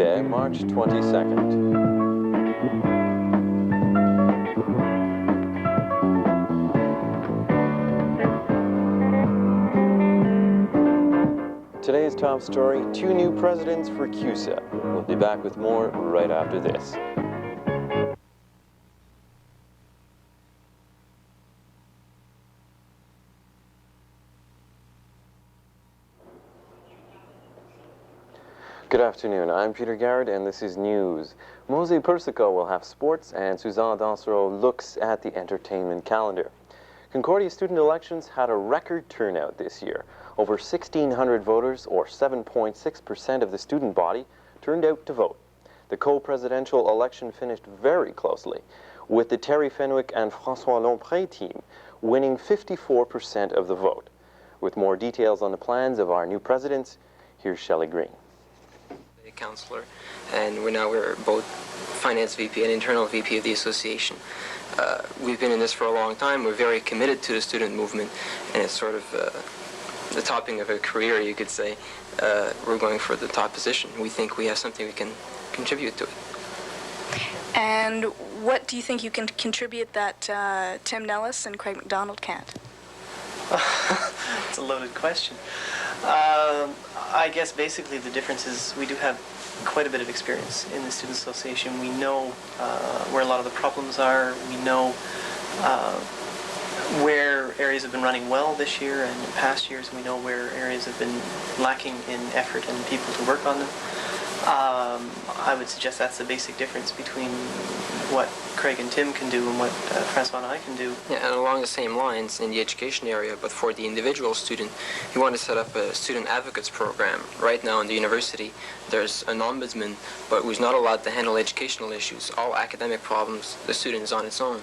Tuesday, March 22nd. Today's top story, 2 new presidents for CUSA. We'll be back with more right after this. Good afternoon, I'm Peter Garred and this is news. Mose Persico will have sports and Suzanne Dansereau looks at the entertainment calendar. Concordia student elections had a record turnout this year. Over 1,600 voters, or 7.6% of the student body, turned out to vote. The co-presidential election finished very closely, with the Terry Fenwick and François Lompré team winning 54% of the vote. With more details on the plans of our new presidents, here's Shelly Green. Counselor, and we're both finance VP and internal VP of the association. We've been in this for a long time. We're very committed to the student movement, and it's sort of the topping of a career, you could say. We're going for the top position. We think we have something we can contribute to it. And what do you think you can contribute that Tim Nellis and Craig McDonald can't? It's a loaded question. I guess basically the difference is we do have quite a bit of experience in the Student Association. We know where a lot of the problems are. We know where areas have been running well this year and in past years. We know where areas have been lacking in effort and people to work on them. I would suggest that's the basic difference between what Craig and Tim can do and what François and I can do. Yeah, and along the same lines in the education area, but for the individual student, we want to set up a student advocates program. Right now in the university, there's an ombudsman, but who's not allowed to handle educational issues. All academic problems, the student is on its own.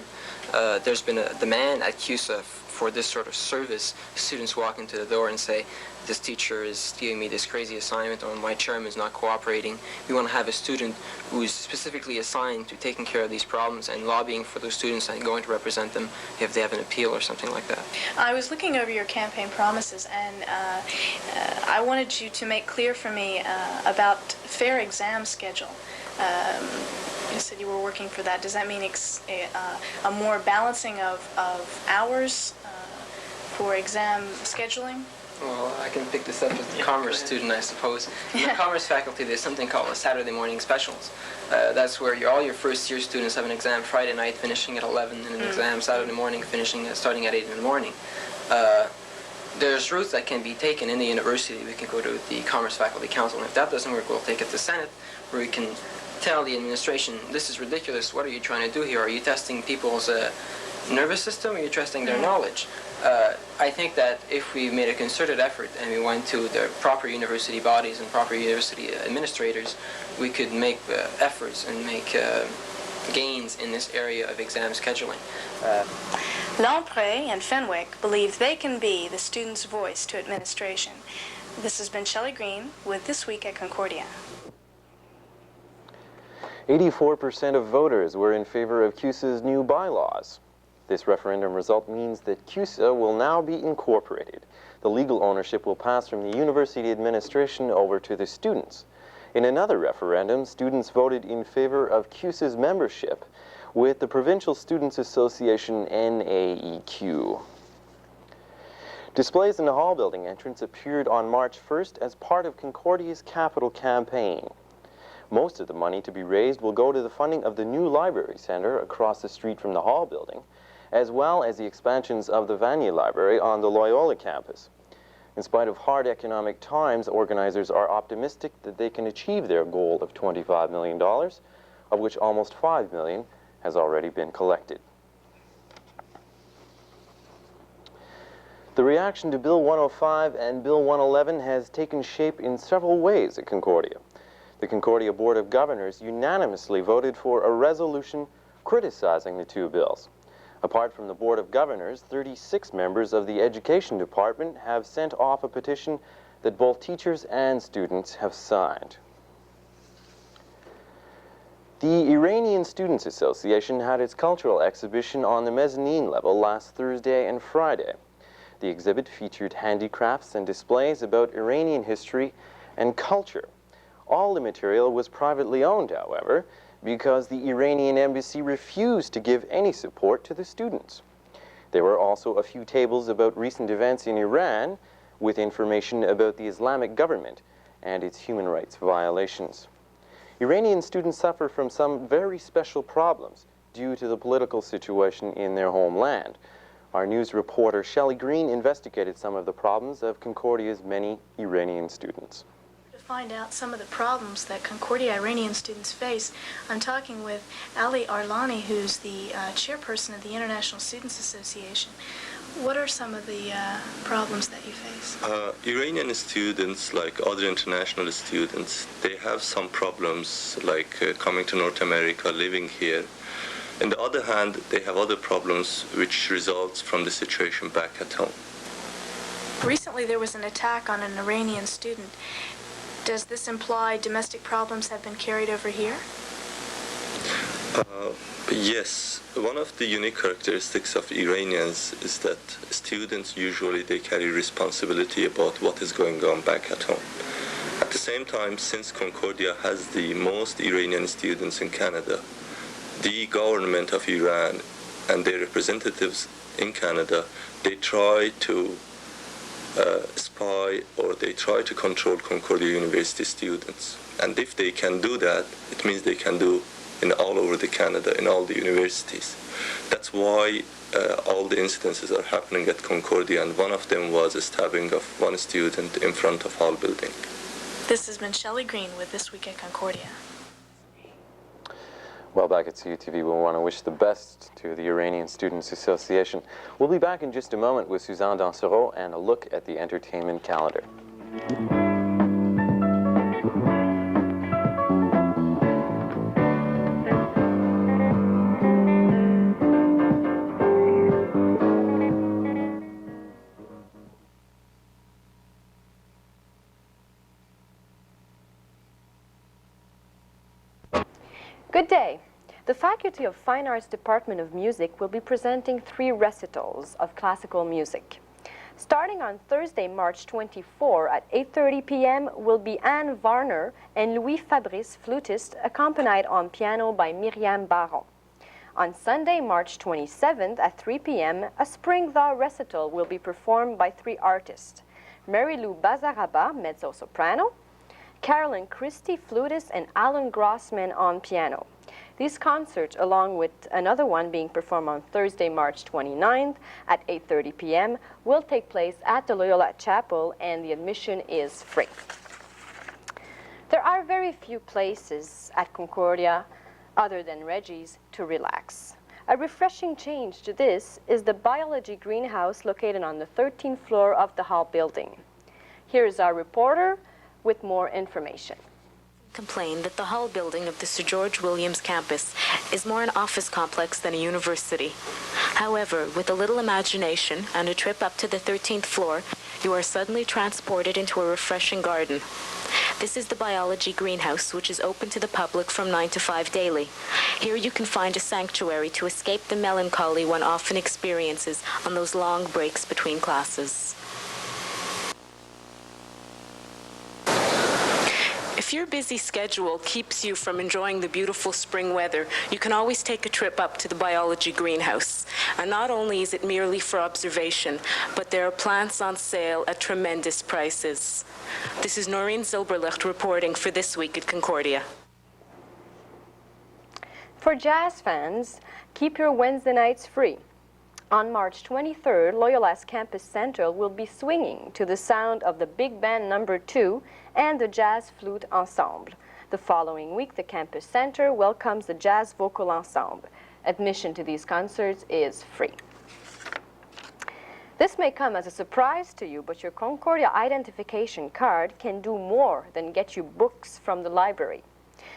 There's been a demand at CUSA for this sort of service. Students walk into the door and say, this teacher is giving me this crazy assignment, or my chairman is not cooperating. We want to have a student who is specifically assigned to taking care of these problems and lobbying for those students and going to represent them if they have an appeal or something like that. I was looking over your campaign promises, and I wanted you to make clear for me about fair exam schedule. You said you were working for that. Does that mean a more balancing of hours for exam scheduling? Well, I can pick this up as the commerce student, I suppose. In the commerce faculty, there's something called a Saturday morning specials. That's where all your first-year students have an exam Friday night, finishing at 11, and an exam Saturday morning, starting at 8 in the morning. There's routes that can be taken in the university. We can go to the Commerce Faculty Council, and if that doesn't work, we'll take it to Senate, where we can tell the administration, this is ridiculous, what are you trying to do here? Are you testing people's nervous system, or are you testing their knowledge? I think that if we made a concerted effort and we went to the proper university bodies and proper university administrators, we could make efforts and make gains in this area of exam scheduling. Lompré and Fenwick believe they can be the student's voice to administration. This has been Shelly Green with This Week at Concordia. 84% of voters were in favor of CUSA's new bylaws. This referendum result means that CUSA will now be incorporated. The legal ownership will pass from the university administration over to the students. In another referendum, students voted in favor of CUSA's membership with the Provincial Students Association NAEQ. Displays in the hall building entrance appeared on March 1st as part of Concordia's capital campaign. Most of the money to be raised will go to the funding of the new library center across the street from the hall building, as well as the expansions of the Vanier Library on the Loyola campus. In spite of hard economic times, organizers are optimistic that they can achieve their goal of $25 million, of which almost $5 million has already been collected. The reaction to Bill 105 and Bill 111 has taken shape in several ways at Concordia. The Concordia Board of Governors unanimously voted for a resolution criticizing the two bills. Apart from the Board of Governors, 36 members of the Education Department have sent off a petition that both teachers and students have signed. The Iranian Students Association had its cultural exhibition on the mezzanine level last Thursday and Friday. The exhibit featured handicrafts and displays about Iranian history and culture. All the material was privately owned, however, because the Iranian embassy refused to give any support to the students. There were also a few tables about recent events in Iran with information about the Islamic government and its human rights violations. Iranian students suffer from some very special problems due to the political situation in their homeland. Our news reporter Shelly Green investigated some of the problems of Concordia's many Iranian students. To find out some of the problems that Concordia Iranian students face, I'm talking with Ali Arlani, who's the chairperson of the International Students Association. What are some of the problems that you face? Iranian students, like other international students, they have some problems like coming to North America, living here. On the other hand, they have other problems which results from the situation back at home. Recently there was an attack on an Iranian student. Does this imply domestic problems have been carried over here? Yes. One of the unique characteristics of Iranians is that students usually they carry responsibility about what is going on back at home. At the same time, since Concordia has the most Iranian students in Canada, the government of Iran and their representatives in Canada, they try to spy or they try to control Concordia University students. And if they can do that, it means they can do in all over the Canada, in all the universities. That's why all the incidences are happening at Concordia, and one of them was a stabbing of one student in front of Hall building. This has been Shelly Green with This Week at Concordia. Well, back at CUTV, we want to wish the best to the Iranian Students Association. We'll be back in just a moment with Suzanne Dansereau and a look at the entertainment calendar. Good day. The Faculty of Fine Arts Department of Music will be presenting 3 recitals of classical music. Starting on Thursday, March 24 at 8:30 p.m. will be Anne Varner and Louis Fabrice, flutist, accompanied on piano by Myriam Baron. On Sunday, March 27th at 3 p.m., a Spring Thaw recital will be performed by 3 artists: Mary-Lou Bazaraba, mezzo-soprano, Carolyn Christie, flutist, and Alan Grossman on piano. These concerts, along with another one being performed on Thursday, March 29th at 8:30 p.m., will take place at the Loyola Chapel, and the admission is free. There are very few places at Concordia, other than Reggie's, to relax. A refreshing change to this is the biology greenhouse located on the 13th floor of the Hall building. Here is our reporter with more information. Complain that the Hall building of the Sir George Williams campus is more an office complex than a university. However, with a little imagination and a trip up to the 13th floor, you are suddenly transported into a refreshing garden. This is the biology greenhouse, which is open to the public from 9 to 5 daily. Here you can find a sanctuary to escape the melancholy one often experiences on those long breaks between classes. If your busy schedule keeps you from enjoying the beautiful spring weather, you can always take a trip up to the biology greenhouse. And not only is it merely for observation, but there are plants on sale at tremendous prices. This is Noreen Zilberlicht reporting for This Week at Concordia. For jazz fans, keep your Wednesday nights free. On March 23rd, Loyola's Campus Central will be swinging to the sound of the Big Band No. 2 and the Jazz Flute Ensemble. The following week, the Campus Center welcomes the Jazz Vocal Ensemble. Admission to these concerts is free. This may come as a surprise to you, but your Concordia identification card can do more than get you books from the library.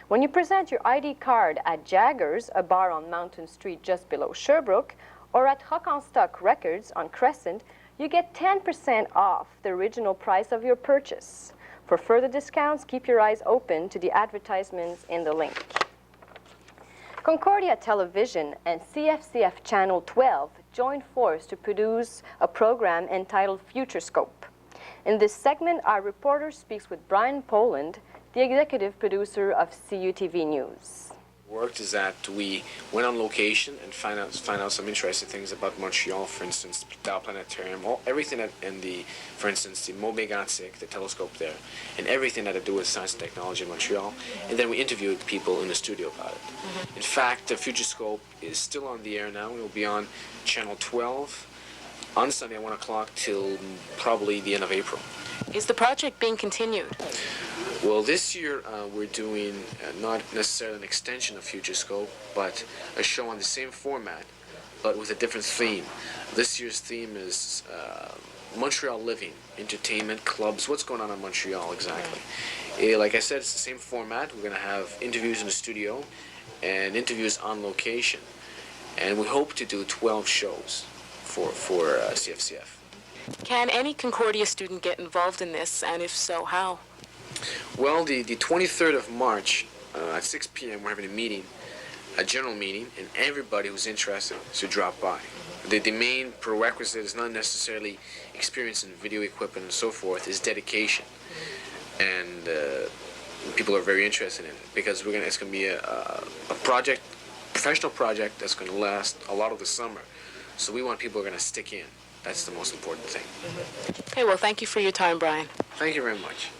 When you present your ID card at Jaggers, a bar on Mountain Street just below Sherbrooke, or at Rock on Stock Records on Crescent, you get 10% off the original price of your purchase. For further discounts, keep your eyes open to the advertisements in the link. Concordia Television and CFCF Channel 12 joined force to produce a program entitled FutureScope. In this segment, our reporter speaks with Bryan Poland, the executive producer of CUTV News. Worked is that we went on location and find out some interesting things about Montreal. For instance, Dow Planetarium, everything that in the, for instance, the Mose Persico, the telescope there, and everything that had to do with science and technology in Montreal. And then we interviewed people in the studio about it. In fact, the FutureScope is still on the air now. It will be on channel 12 on Sunday at 1 o'clock till probably the end of April. Is the project being continued? Well, this year we're doing not necessarily an extension of FutureScope, but a show on the same format, but with a different theme. This year's theme is Montreal living, entertainment, clubs, what's going on in Montreal exactly. Like I said, it's the same format. We're going to have interviews in the studio and interviews on location. And we hope to do 12 shows for CFCF. Can any Concordia student get involved in this, and if so, how? Well, the 23rd of March at 6 p.m. we're having a meeting, a general meeting, and everybody who's interested should drop by. The main prerequisite is not necessarily experience in video equipment and so forth, is dedication. And people are very interested in it because it's going to be a project, professional project that's going to last a lot of the summer. So we want people who are going to stick in. That's the most important thing. Okay, well, thank you for your time, Bryan. Thank you very much.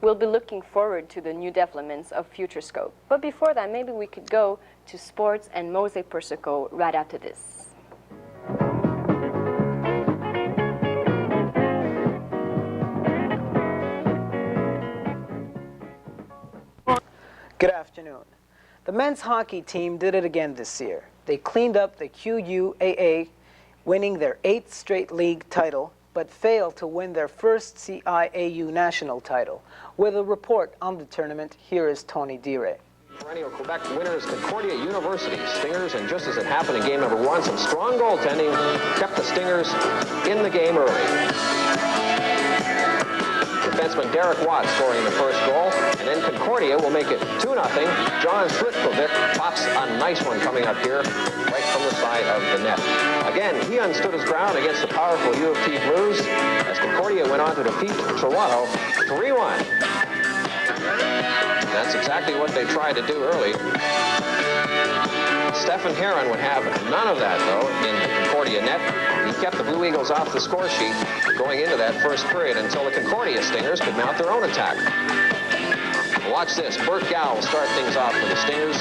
We'll be looking forward to the new developments of FutureScope. But before that, maybe we could go to sports and Mose Persico right after this. Good afternoon. The men's hockey team did it again this year. They cleaned up the QUAA, winning their 8th straight league title, but failed to win their first CIAU national title. With a report on the tournament, here is Tony Dire. Perennial Quebec winners Concordia University Stingers, and just as it happened in game number 1, some strong goaltending kept the Stingers in the game early. Defenseman Derek Watt scoring the first goal, and then Concordia will make it 2-0. John Slitkovic pops a nice one coming up here, right from the side of the net. Again, he unstood his ground against the powerful U of T Blues as Concordia went on to defeat Toronto 3-1. That's exactly what they tried to do early. Stephen Heron would have none of that, though, in the Concordia net. He kept the Blue Eagles off the score sheet going into that first period until the Concordia Stingers could mount their own attack. Watch this. Bert Gow will start things off for the Stingers.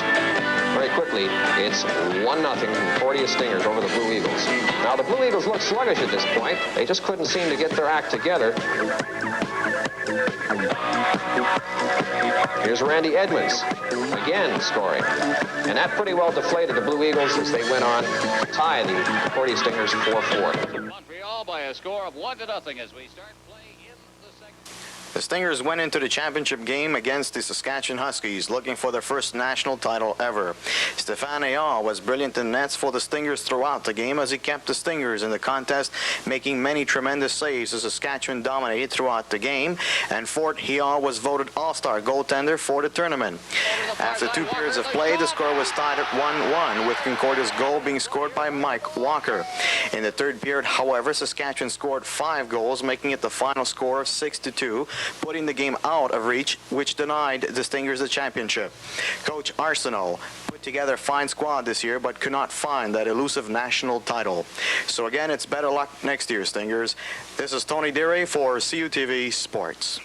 Very quickly, it's 1-0 Concordia Stingers over the Blue Eagles. Now, the Blue Eagles looked sluggish at this point. They just couldn't seem to get their act together. Here's Randy Edmonds, again scoring. And that pretty well deflated the Blue Eagles as they went on to tie the Concordia Stingers 4-4. Montreal by a score of 1-0 as we start playing in the second. The Stingers went into the championship game against the Saskatchewan Huskies, looking for their first national title ever. Stéphane Ayard was brilliant in nets for the Stingers throughout the game as he kept the Stingers in the contest, making many tremendous saves as Saskatchewan dominated throughout the game, and Fort Ayard was voted All-Star goaltender for the tournament. After 2 periods of play, the score was tied at 1-1, with Concordia's goal being scored by Mike Walker. In the third period, however, Saskatchewan scored 5 goals, making it the final score of 6-2, putting the game out of reach, which denied the Stingers the championship. Coach Arsenault put together a fine squad this year, but could not find that elusive national title. So again, it's better luck next year, Stingers. This is Tony Dire for CUTV Sports.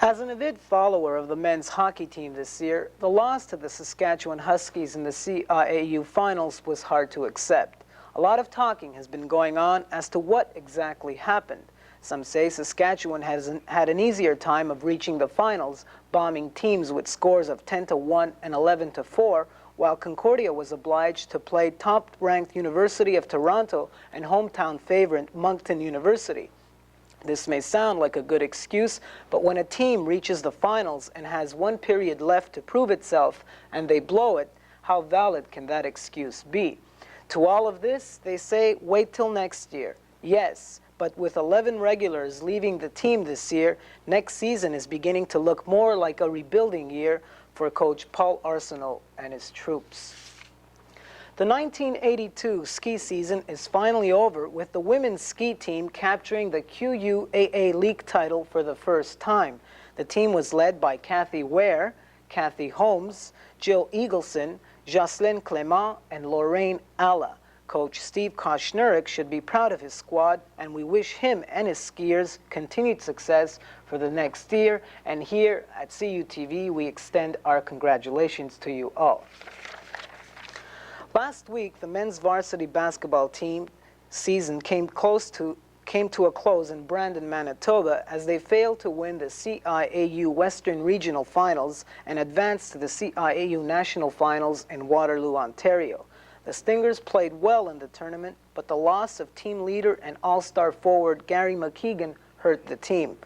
As an avid follower of the men's hockey team this year, the loss to the Saskatchewan Huskies in the CIAU finals was hard to accept. A lot of talking has been going on as to what exactly happened. Some say Saskatchewan had an easier time of reaching the finals, bombing teams with scores of 10-1 and 11-4, while Concordia was obliged to play top-ranked University of Toronto and hometown favorite Moncton University. This may sound like a good excuse, but when a team reaches the finals and has 1 period left to prove itself and they blow it, how valid can that excuse be? To all of this, they say, wait till next year. Yes, but with 11 regulars leaving the team this year, next season is beginning to look more like a rebuilding year for Coach Paul Arsenault and his troops. The 1982 ski season is finally over, with the women's ski team capturing the QUAA League title for the first time. The team was led by Kathy Ware, Kathy Holmes, Jill Eagleson, Jocelyn Clément, and Lorraine Alla. Coach Steve Koshnerik should be proud of his squad, and we wish him and his skiers continued success for the next year. And here at CUTV, we extend our congratulations to you all. Last week, the men's varsity basketball team season came to a close in Brandon, Manitoba, as they failed to win the CIAU Western Regional Finals and advance to the CIAU National Finals in Waterloo, Ontario. The Stingers played well in the tournament, but the loss of team leader and all-star forward Gary McKeegan hurt the team.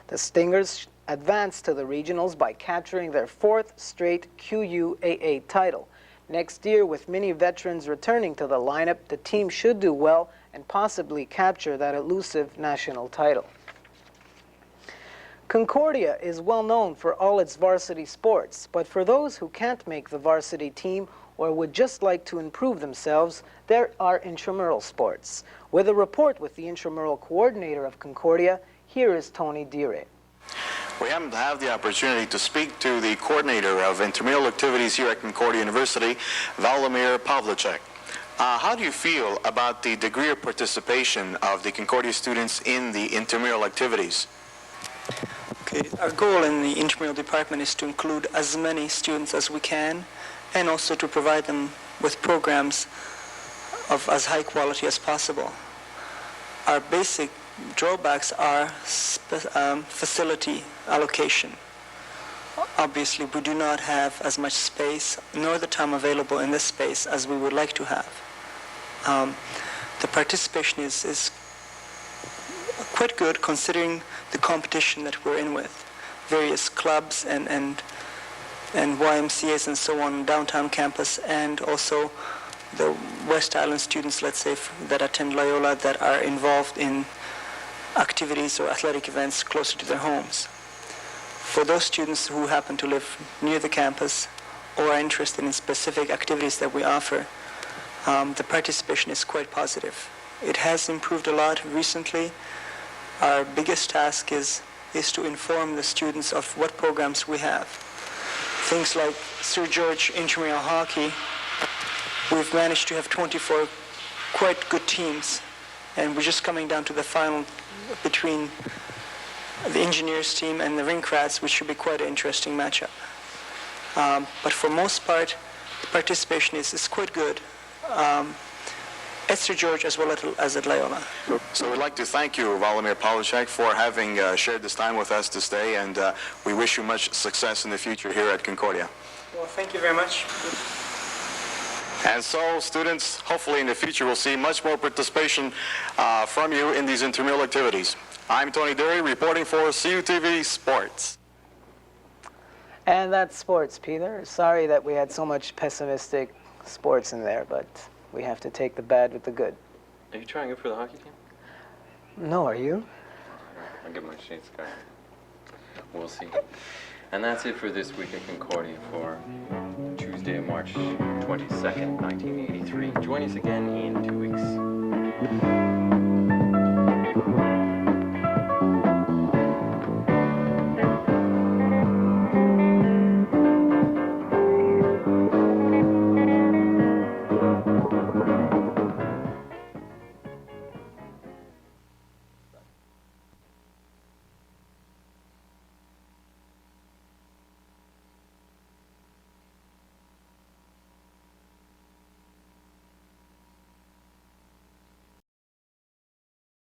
The Stingers advanced to the regionals by capturing their fourth straight QUAA title. Next year, with many veterans returning to the lineup, the team should do well and possibly capture that elusive national title. Concordia is well known for all its varsity sports, but for those who can't make the varsity team or would just like to improve themselves, there are intramural sports. With a report with the intramural coordinator of Concordia, here is Tony Dire. We happen to have the opportunity to speak to the coordinator of intramural activities here at Concordia University, Vladimir Pavlicek. How do you feel about the degree of participation of the Concordia students in the intramural activities? Okay, our goal in the intramural department is to include as many students as we can, and also to provide them with programs of as high quality as possible. Our basic drawbacks are facility allocation. Obviously, we do not have as much space nor the time available in this space as we would like to have. The participation is quite good considering the competition that we're in with. Various clubs and YMCAs and so on downtown campus, and also the West Island students, let's say, that attend Loyola that are involved in activities or athletic events closer to their homes. For those students who happen to live near the campus or are interested in specific activities that we offer, the participation is quite positive. It has improved a lot recently. Our biggest task is to inform the students of what programs we have. Things like Sir George Intramural Hockey, we've managed to have 24 quite good teams, and we're just coming down to the final between the engineers team and the rink rats, which should be quite an interesting matchup. But for most part, the participation is quite good at Sir George as well as at Loyola. So we'd like to thank you, Vladimir Pavlicek, for having shared this time with us this day, and we wish you much success in the future here at Concordia. Well, thank you very much. And so, students, hopefully in the future we'll see much more participation from you in these intramural activities. I'm Tony Dury, reporting for CUTV Sports. And that's sports, Peter. Sorry that we had so much pessimistic sports in there, but we have to take the bad with the good. Are you trying it for the hockey team? No, are you? I'll get my shades guy. We'll see. And that's it for this week at Concordia for Tuesday, March 22nd, 1983. Join us again in 2 weeks.